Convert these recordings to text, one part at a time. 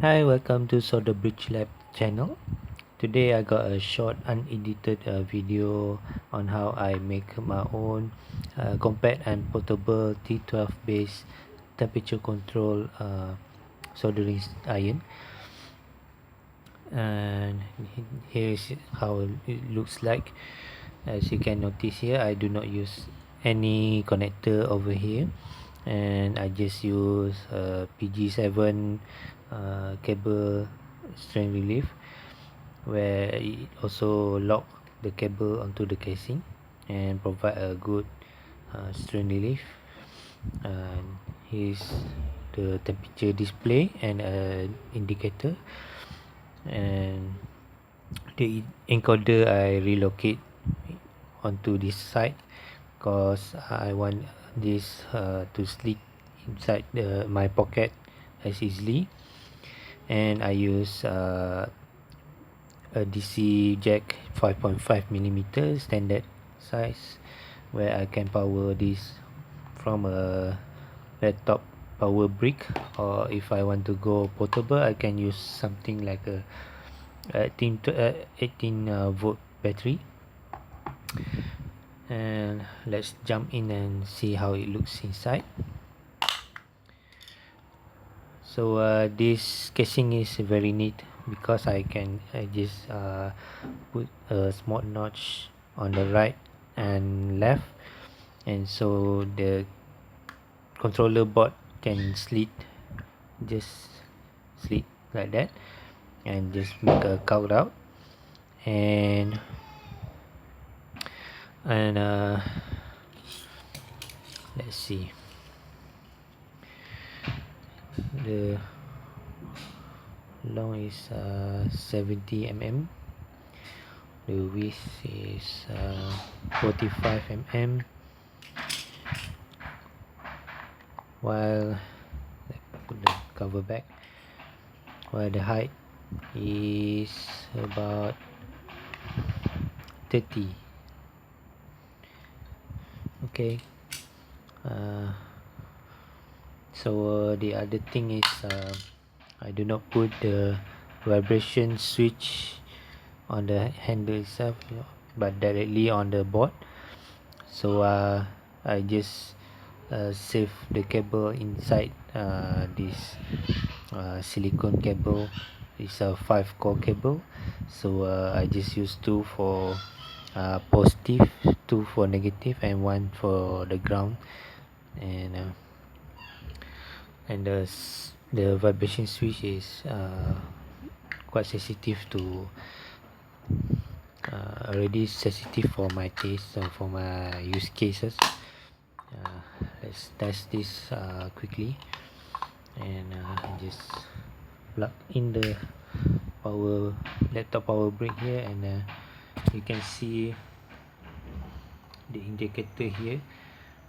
Hi, welcome to Solder Bridge Lab channel. Today I got a short unedited video on how I make my own compact and portable T12 based temperature control soldering iron. And here's how it looks like. As you can notice here, I do not use any connector over here, and I just use PG7 cable strain relief, where it also lock the cable onto the casing and provide a good strain relief. And here's the temperature display and an indicator, and the encoder I relocate onto this side because I want this to slip inside my pocket as easily. And I use a DC jack 5.5mm standard size, where I can power this from a laptop power brick, or if I want to go portable I can use something like a 18 volt battery. And let's jump in and see how it looks inside. So this casing is very neat because I just put a small notch on the right and left, and so the controller board can just slit like that, and just make a cutout. And let's see, the long is 70 mm, the width is 45 mm, while put the cover back, while the height is about 30. Okay. So the other thing is I do not put the vibration switch on the handle itself, but directly on the board. So I just save the cable inside this silicone cable. It's a 5 core cable, so I just use 2 for positive, 2 for negative, and 1 for the ground. And the vibration switch is quite sensitive to already sensitive for my taste and for my use cases. Let's test this quickly, and just plug in the laptop power brick here, and you can see the indicator here.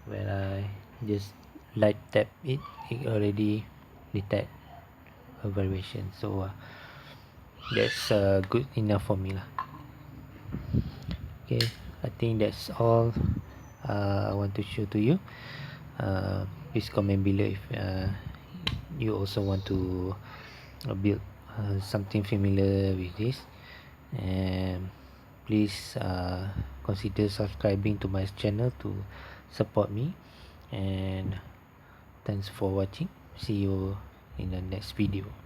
When I just light tap it already detect a vibration. So that's good enough for me lah. Okay, I think that's all I want to show to you. Please comment below if you also want to build something familiar with this, and please consider subscribing to my channel to support me. And thanks for watching. See you in the next video.